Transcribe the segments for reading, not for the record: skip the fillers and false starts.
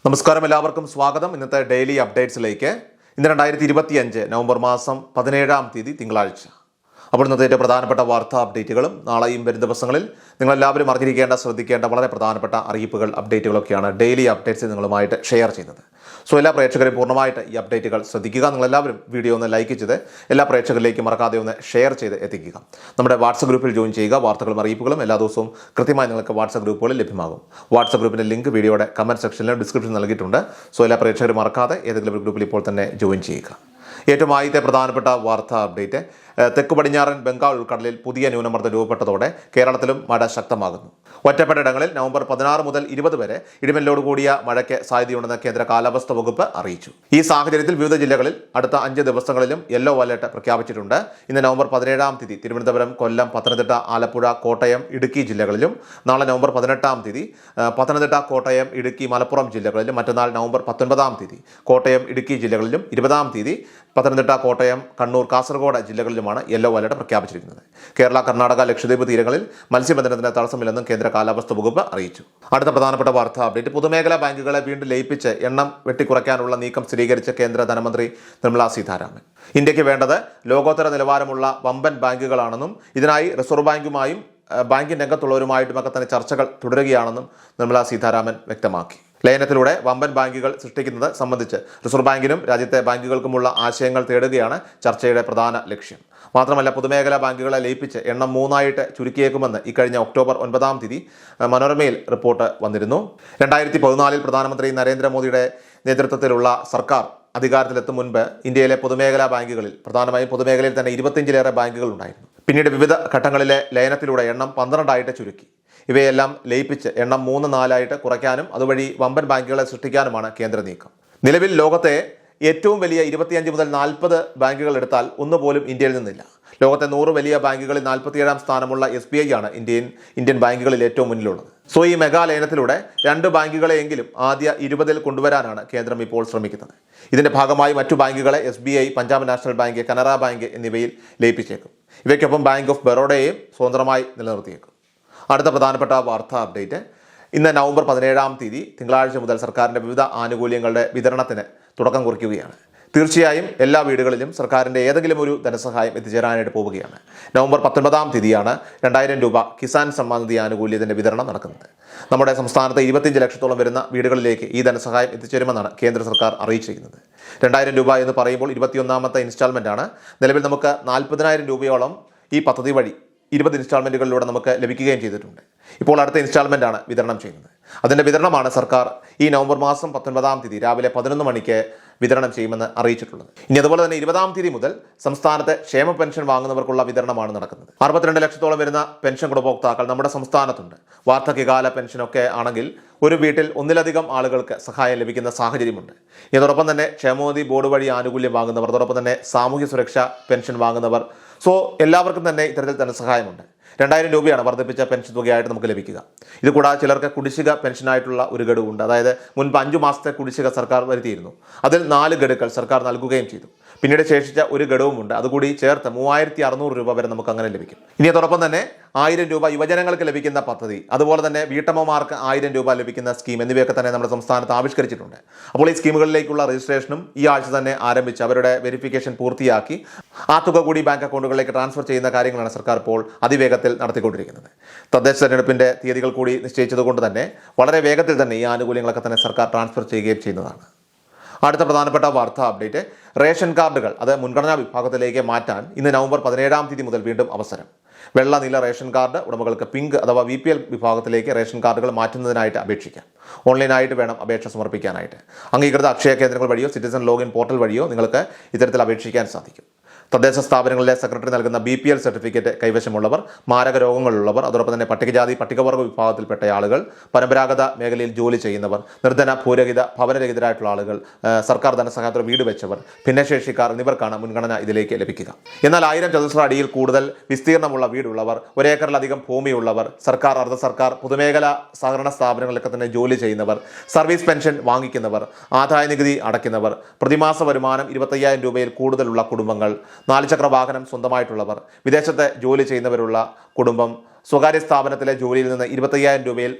നമസ്കാരം, എല്ലാവർക്കും സ്വാഗതം. ഇന്നത്തെ ഡെയിലി അപ്ഡേറ്റ്സിലേക്ക്. ഇന്ന് 2025 നവംബർ മാസം 17-ാം തീയതി തിങ്കളാഴ്ച. അപ്പോൾ ഇന്നത്തെ ഏറ്റവും പ്രധാനപ്പെട്ട വാർത്താ അപ്ഡേറ്റുകളും നാളെയും വരും ദിവസങ്ങളിൽ നിങ്ങളെല്ലാവരും അറിഞ്ഞിരിക്കേണ്ട, ശ്രദ്ധിക്കേണ്ട വളരെ പ്രധാനപ്പെട്ട അറിയിപ്പുകൾ, അപ്ഡേറ്റുകളൊക്കെയാണ് ഡെയിലി അപ്ഡേറ്റ്സ് നിങ്ങളുമായിട്ട് ഷെയർ ചെയ്യുന്നത്. സോ എല്ലാ പ്രേക്ഷകരെയും പൂർണ്ണമായിട്ട് ഈ അപ്ഡേറ്റുകൾ ശ്രദ്ധിക്കുക. നിങ്ങളെല്ലാവരും വീഡിയോ ഒന്ന് ലൈക്ക് ചെയ്ത് എല്ലാ പ്രേക്ഷകരിലേക്കും മറക്കാതെ ഒന്ന് ഷെയർ ചെയ്ത് എത്തിക്കുക. നമ്മുടെ വാട്സപ്പ് ഗ്രൂപ്പിൽ ജോയിൻ ചെയ്യുക. വാർത്തകളും അറിയിപ്പുകളും എല്ലാ ദിവസവും കൃത്യമായി നിങ്ങൾക്ക് വാട്സപ്പ് ഗ്രൂപ്പുകളിൽ ലഭ്യമാകും. വാട്സപ്പ് ഗ്രൂപ്പിൻ്റെ ലിങ്ക് വീഡിയോയുടെ കമൻറ്റ് സെക്ഷനിലും ഡിസ്ക്രിപ്ഷനിൽ നൽകിയിട്ടുണ്ട്. സോ എല്ലാ പ്രേക്ഷകരും മറക്കാതെ ഏതെങ്കിലും ഒരു ഗ്രൂപ്പിൽ ഇപ്പോൾ തന്നെ ജോയിൻ ചെയ്യുക. ഏറ്റവും ആദ്യത്തെ പ്രധാനപ്പെട്ട വാർത്താ അപ്ഡേറ്റ്, തെക്ക് പടിഞ്ഞാറൻ ബംഗാൾ ഉൾക്കടലിൽ പുതിയ ന്യൂനമർദ്ദം രൂപപ്പെട്ടതോടെ കേരളത്തിലും മഴ ശക്തമാകുന്നു. ഒറ്റപ്പെട്ട ഇടങ്ങളിൽ നവംബർ 16 മുതൽ 20 വരെ ഇടിമിന്നലോട് കൂടിയ മഴയ്ക്ക് സാധ്യതയുണ്ടെന്ന് കേന്ദ്ര കാലാവസ്ഥാ വകുപ്പ് അറിയിച്ചു. ഈ സാഹചര്യത്തിൽ വിവിധ ജില്ലകളിൽ അടുത്ത 5 ദിവസങ്ങളിലും യെല്ലോ അലർട്ട് പ്രഖ്യാപിച്ചിട്ടുണ്ട്. ഇന്ന് നവംബർ 17-ാം തീയതി തിരുവനന്തപുരം, കൊല്ലം, പത്തനംതിട്ട, ആലപ്പുഴ, കോട്ടയം, ഇടുക്കി ജില്ലകളിലും, നാളെ നവംബർ 18-ാം തീയതി പത്തനംതിട്ട, കോട്ടയം, ഇടുക്കി, മലപ്പുറം ജില്ലകളിലും, മറ്റന്നാൾ നവംബർ 19-ാം തീയതി കോട്ടയം, ഇടുക്കി ജില്ലകളിലും, 20-ാം തീയതി പത്തനംതിട്ട, കോട്ടയം, കണ്ണൂർ, കാസർഗോഡ് ജില്ലകളിലുമാണ് യെല്ലോ അലർട്ട് പ്രഖ്യാപിച്ചിരിക്കുന്നത്. കേരള, കർണാടക, ലക്ഷദ്വീപ് തീരങ്ങളിൽ മത്സ്യബന്ധനത്തിന് തടസ്സമില്ലെന്നും കേന്ദ്ര കാലാവസ്ഥാ വകുപ്പ് അറിയിച്ചു. അടുത്ത പ്രധാനപ്പെട്ട വാർത്താ അപ്ഡേറ്റ്, പൊതുമേഖലാ ബാങ്കുകളെ വീണ്ടും ലയിപ്പിച്ച് എണ്ണം വെട്ടിക്കുറയ്ക്കാനുള്ള നീക്കം സ്ഥിരീകരിച്ച കേന്ദ്ര ധനമന്ത്രി നിർമ്മല സീതാരാമൻ. ഇന്ത്യക്ക് വേണ്ടത് ലോകോത്തര നിലവാരമുള്ള വമ്പൻ ബാങ്കുകളാണെന്നും ഇതിനായി റിസർവ് ബാങ്കുമായും ബാങ്കിംഗ് രംഗത്തുള്ളവരുമായിട്ടുമൊക്കെ തന്നെ ചർച്ചകൾ തുടരുകയാണെന്നും നിർമ്മല സീതാരാമൻ വ്യക്തമാക്കി. ലയനത്തിലൂടെ വമ്പൻ ബാങ്കുകൾ സൃഷ്ടിക്കുന്നത് സംബന്ധിച്ച് റിസർവ് ബാങ്കിനും രാജ്യത്തെ ബാങ്കുകൾക്കുമുള്ള ആശയങ്ങൾ തേടുകയാണ് ചർച്ചയുടെ പ്രധാന ലക്ഷ്യം. മാത്രമല്ല, പൊതുമേഖലാ ബാങ്കുകളെ ലയിപ്പിച്ച് എണ്ണം 3 ചുരുക്കിയേക്കുമെന്ന് ഇക്കഴിഞ്ഞ ഒക്ടോബർ 9-ാം തീയതി മനോരമയിൽ റിപ്പോർട്ട് വന്നിരുന്നു. 2014 പ്രധാനമന്ത്രി നരേന്ദ്രമോദിയുടെ നേതൃത്വത്തിലുള്ള സർക്കാർ അധികാരത്തിലെത്തും മുൻപ് ഇന്ത്യയിലെ പൊതുമേഖലാ ബാങ്കുകളിൽ, പ്രധാനമായും പൊതുമേഖലയിൽ തന്നെ 25-ലേറെ ബാങ്കുകൾ ഉണ്ടായിരുന്നു. പിന്നീട് വിവിധ ഘട്ടങ്ങളിലെ ലയനത്തിലൂടെ എണ്ണം 12 ചുരുക്കി. ഇവയെല്ലാം ലയിപ്പിച്ച് എണ്ണം 3-4 കുറയ്ക്കാനും അതുവഴി വമ്പൻ ബാങ്കുകളെ സൃഷ്ടിക്കാനുമാണ് കേന്ദ്ര നീക്കം. നിലവിൽ ലോകത്തെ ഏറ്റവും വലിയ 25 മുതൽ 40 ബാങ്കുകൾ എടുത്താൽ ഒന്നുപോലും ഇന്ത്യയിൽ നിന്നില്ല. ലോകത്തെ 100 വലിയ ബാങ്കുകളിൽ 47-ാം സ്ഥാനമുള്ള SBI ആണ് ഇന്ത്യൻ ബാങ്കുകളിൽ ഏറ്റവും മുന്നിലുള്ളത്. സോ ഈ മെഗാ ലയനത്തിലൂടെ 2 ബാങ്കുകളെയെങ്കിലും ആദ്യ 20-ൽ കൊണ്ടുവരാനാണ് കേന്ദ്രം ഇപ്പോൾ ശ്രമിക്കുന്നത്. ഇതിന്റെ ഭാഗമായി മറ്റു ബാങ്കുകളെ SBI, Punjab national bank, Canara bank എന്നിവയിൽ ലയിപ്പിച്ചേക്കും. ഇവയ്ക്കൊപ്പം ബാങ്ക് ഓഫ് ബറോഡയെയും സ്വതന്ത്രമായി നിലനിർത്തിയേക്കും. അടുത്ത പ്രധാനപ്പെട്ട വാർത്താ അപ്ഡേറ്റ്, ഇന്ന് നവംബർ 17-ാം തീയതി തിങ്കളാഴ്ച മുതൽ സർക്കാരിൻ്റെ വിവിധ ആനുകൂല്യങ്ങളുടെ വിതരണത്തിന് തുടക്കം കുറിക്കുകയാണ്. തീർച്ചയായും എല്ലാ വീടുകളിലും സർക്കാരിൻ്റെ ഏതെങ്കിലും ഒരു ധനസഹായം എത്തിച്ചേരാനായിട്ട് പോവുകയാണ്. നവംബർ 19-ാം തീയതിയാണ് 2000 രൂപ കിസാൻ സമ്മാൻ നിധി ആനുകൂല്യത്തിൻ്റെ വിതരണം നടക്കുന്നത്. നമ്മുടെ സംസ്ഥാനത്ത് 25 ലക്ഷത്തോളം വരുന്ന വീടുകളിലേക്ക് ഈ ധനസഹായം എത്തിച്ചേരുമെന്നാണ് കേന്ദ്ര സർക്കാർ അറിയിച്ചിരിക്കുന്നത്. 2000 രൂപ എന്ന് പറയുമ്പോൾ 21-ാമത്തെ ഇൻസ്റ്റാൾമെൻ്റ് ആണ്. നിലവിൽ നമുക്ക് 40,000 രൂപയോളം ഈ പദ്ധതി വഴി 20 ഇൻസ്റ്റാൾമെൻറ്റുകളിലൂടെ നമുക്ക് ലഭിക്കുകയും ചെയ്തിട്ടുണ്ട്. ഇപ്പോൾ അടുത്ത ഇൻസ്റ്റാൾമെൻ്റാണ് വിതരണം ചെയ്യുന്നത്. അതിൻ്റെ വിതരണമാണ് സർക്കാർ ഈ നവംബർ മാസം 19-ാം തീയതി രാവിലെ 11 മണിക്ക് വിതരണം ചെയ്യുമെന്ന് അറിയിച്ചിട്ടുള്ളത്. ഇനി അതുപോലെ തന്നെ 20-ാം തീയതി മുതൽ സംസ്ഥാനത്തെ ക്ഷേമ പെൻഷൻ വാങ്ങുന്നവർക്കുള്ള വിതരണമാണ് നടക്കുന്നത്. 62 ലക്ഷത്തോളം വരുന്ന പെൻഷൻ ഗുണഭോക്താക്കൾ നമ്മുടെ സംസ്ഥാനത്തുണ്ട്. വാർദ്ധക്യകാല പെൻഷനൊക്കെ ആണെങ്കിൽ ഒരു വീട്ടിൽ ഒന്നിലധികം ആളുകൾക്ക് സഹായം ലഭിക്കുന്ന സാഹചര്യമുണ്ട്. ഇതോടൊപ്പം തന്നെ ക്ഷേമനിധി ബോർഡ് വഴി ആനുകൂല്യം വാങ്ങുന്നവർ, അതോടൊപ്പം തന്നെ സാമൂഹ്യ സുരക്ഷാ പെൻഷൻ വാങ്ങുന്നവർ, സോ എല്ലാവർക്കും തന്നെ ഇത്തരത്തിൽ ധനസഹായമുണ്ട്. 2000 രൂപയാണ് വർദ്ധിപ്പിച്ച പെൻഷൻ തുകയായിട്ട് നമുക്ക് ലഭിക്കുക. ഇത് കൂടാതെ ചിലർക്ക് കുടിശ്ശിക പെൻഷനായിട്ടുള്ള ഒരു ഗഡുവുണ്ട്. അതായത് മുൻപ് 5 മാസത്തെ കുടിശ്ശിക സർക്കാർ വരുത്തിയിരുന്നു. അതിൽ 4 ഗഡുക്കൾ സർക്കാർ നൽകുകയും ചെയ്തു. പിന്നീട് ശേഷിച്ച ഒരു ഗഡുവുമുണ്ട്. അതുകൂടി ചേർത്ത് 3600 രൂപ വരെ നമുക്ക് അങ്ങനെ ലഭിക്കും. ഇനി അതോടൊപ്പം തന്നെ 1000 രൂപ യുവജനങ്ങൾക്ക് ലഭിക്കുന്ന പദ്ധതി, അതുപോലെ തന്നെ വീട്ടമ്മമാർക്ക് 1000 രൂപ ലഭിക്കുന്ന സ്കീം എന്നിവയൊക്കെ തന്നെ നമ്മുടെ സംസ്ഥാനത്ത് ആവിഷ്കരിച്ചിട്ടുണ്ട്. അപ്പോൾ ഈ സ്കീമുകളിലേക്കുള്ള രജിസ്ട്രേഷനും ഈ ആഴ്ച തന്നെ ആരംഭിച്ച് അവരുടെ വെരിഫിക്കേഷൻ പൂർത്തിയാക്കി ആ തുക കൂടി ബാങ്ക് അക്കൗണ്ടുകളിലേക്ക് ട്രാൻസ്ഫർ ചെയ്യുന്ന കാര്യങ്ങളാണ് സർക്കാർ ഇപ്പോൾ അതിവേഗത്തിൽ നടത്തിക്കൊണ്ടിരിക്കുന്നത്. തദ്ദേശ തെരഞ്ഞെടുപ്പിൻ്റെ തീയതികൾ കൂടി നിശ്ചയിച്ചതുകൊണ്ട് തന്നെ വളരെ വേഗത്തിൽ തന്നെ ഈ ആനുകൂല്യങ്ങളൊക്കെ തന്നെ സർക്കാർ ട്രാൻസ്ഫർ ചെയ്യുകയും ചെയ്യുന്നതാണ്. അടുത്ത പ്രധാനപ്പെട്ട വാർത്താ അപ്ഡേറ്റ്, റേഷൻ കാർഡുകൾ അത് മുൻഗണനാ വിഭാഗത്തിലേക്ക് മാറ്റാൻ ഇന്ന് നവംബർ 17-ാം തീയതി മുതൽ വീണ്ടും അവസരം. വെള്ള, നീല റേഷൻ കാർഡ് ഉടമകൾക്ക് പിങ്ക് അഥവാ VPL വിഭാഗത്തിലേക്ക് റേഷൻ കാർഡുകൾ മാറ്റുന്നതിനായിട്ട് അപേക്ഷിക്കാം. ഓൺലൈനായിട്ട് വേണം അപേക്ഷ സമർപ്പിക്കാനായിട്ട്. അംഗീകൃത അക്ഷയ കേന്ദ്രങ്ങൾ വഴിയോ സിറ്റിസൺ ലോഗിൻ പോർട്ടൽ വഴിയോ നിങ്ങൾക്ക് ഇത്തരത്തിൽ അപേക്ഷിക്കാൻ സാധിക്കും. തദ്ദേശ സ്ഥാപനങ്ങളിലെ സെക്രട്ടറി നൽകുന്ന BPL സർട്ടിഫിക്കറ്റ് കൈവശമുള്ളവർ, മാരക രോഗങ്ങളുള്ളവർ, അതോടൊപ്പം തന്നെ പട്ടികജാതി പട്ടികവർഗ വിഭാഗത്തിൽപ്പെട്ട ആളുകൾ, പരമ്പരാഗത മേഖലയിൽ ജോലി ചെയ്യുന്നവർ, നിർധന ഭൂരഹിത ഭവനരഹിതരായിട്ടുള്ള ആളുകൾ, സർക്കാർ ധനസഹായത്തോടെ വീട് വെച്ചവർ, ഭിന്നശേഷിക്കാർ എന്നിവർക്കാണ് മുൻഗണന ഇതിലേക്ക് ലഭിക്കുക. എന്നാൽ 1000 ചതുരശ്ര അടിയിൽ കൂടുതൽ വിസ്തീർണമുള്ള വീടുള്ളവർ, 1 ഏക്കറിലധികം ഭൂമിയുള്ളവർ, സർക്കാർ, അർദ്ധ സർക്കാർ, പൊതുമേഖലാ സഹകരണ സ്ഥാപനങ്ങളിലൊക്കെ തന്നെ ജോലി ചെയ്യുന്നവർ, സർവീസ് പെൻഷൻ വാങ്ങിക്കുന്നവർ, ആദായ നികുതി അടയ്ക്കുന്നവർ, പ്രതിമാസ വരുമാനം 25,000 രൂപയിൽ കൂടുതലുള്ള കുടുംബങ്ങൾ, 4 ചക്ര വാഹനം സ്വന്തമായിട്ടുള്ളവർ, വിദേശത്തെ ജോലി ചെയ്യുന്നവരുള്ള കുടുംബം, സ്വകാര്യ സ്ഥാപനത്തിലെ ജോലിയിൽ നിന്ന് 25,000 രൂപയിൽ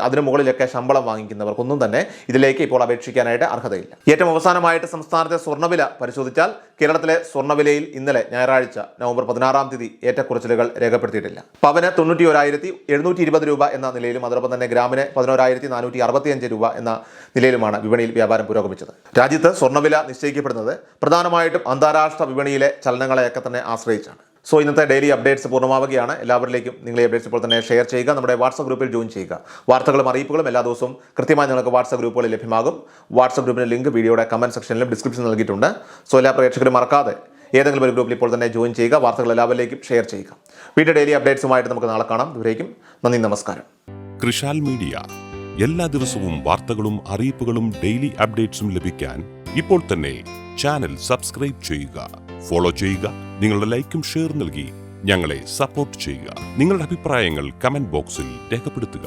അതിനു മുകളിലൊക്കെ ശമ്പളം വാങ്ങിക്കുന്നവർക്കൊന്നും തന്നെ ഇതിലേക്ക് ഇപ്പോൾ അപേക്ഷിക്കാനായിട്ട് അർഹതയില്ല. ഏറ്റവും അവസാനമായിട്ട് സംസ്ഥാനത്തെ സ്വർണ്ണവില പരിശോധിച്ചാൽ കേരളത്തിലെ സ്വർണ്ണവിലയിൽ ഇന്നലെ ഞായറാഴ്ച നവംബർ 16 തീയതി ഏറ്റക്കുറച്ചിലുകൾ രേഖപ്പെടുത്തിയിട്ടില്ല. പവന് 91,720 രൂപ എന്ന നിലയിലും അതോടൊപ്പം തന്നെ ഗ്രാമിന് 11,465 രൂപ എന്ന നിലയിലുമാണ് വിപണിയിൽ വ്യാപാരം പുരോഗമിച്ചത്. രാജ്യത്ത് സ്വർണ്ണവില നിശ്ചയിക്കപ്പെടുന്നത് പ്രധാനമായിട്ടും അന്താരാഷ്ട്ര വിപണിയിലെ ചലനങ്ങളെയൊക്കെ തന്നെ ആശ്രയിച്ചാണ്. സോ ഇന്നത്തെ ഡെയിലി അപ്ഡേറ്റ്സ് പൂർണ്ണമാവുകയാണ്. എല്ലാവരിലേക്കും നിങ്ങൾ ഈ അപ്ഡേറ്റ്സ് ഇപ്പോൾ തന്നെ ഷെയർ ചെയ്യുക. നമ്മുടെ വാട്സ്ആപ്പ് ഗ്രൂപ്പിൽ ജോയിൻ ചെയ്യുക. വാർത്തകളും അറിയിപ്പുകളും എല്ലാ ദിവസവും കൃത്യമായി നിങ്ങൾക്ക് വാട്സ്ആപ്പ് ഗ്രൂപ്പുകളിൽ ലഭ്യമാകും. വാട്സ്ആപ്പ് ഗ്രൂപ്പിന്റെ ലിങ്ക് വീഡിയോയുടെ കമന്റ് സെക്ഷനിലും ഡിസ്ക്രിപ്ഷനിൽ നൽകിയിട്ടുണ്ട്. സോ എല്ലാ പ്രേക്ഷകരും മറക്കാതെ ഏതെങ്കിലും ഒരു ഗ്രൂപ്പിൽ ഇപ്പോൾ തന്നെ ജോയിൻ ചെയ്യുക. വാർത്തകൾ എല്ലാവരിലേക്കും ഷെയർ ചെയ്യുക. വീഡിയോ ഡെയിലി അപ്ഡേറ്റ്സുമായിട്ട് നമുക്ക് നാളെ കാണാം. ദൂരേക്കും നന്ദി, നമസ്കാരം. കൃഷാൽ മീഡിയ എല്ലാ ദിവസവും വാർത്തകളും അറിയിപ്പുകളും ഡെയിലി അപ്ഡേറ്റ്സും ലഭിക്കാൻ ഇപ്പോൾ തന്നെ ചാനൽ സബ്സ്ക്രൈബ് ചെയ്യുക, ഫോളോ ചെയ്യുക. നിങ്ങളുടെ ലൈക്കും ഷെയർ നൽകി ഞങ്ങളെ സപ്പോർട്ട് ചെയ്യുക. നിങ്ങളുടെ അഭിപ്രായങ്ങൾ കമന്റ് ബോക്സിൽ രേഖപ്പെടുത്തുക.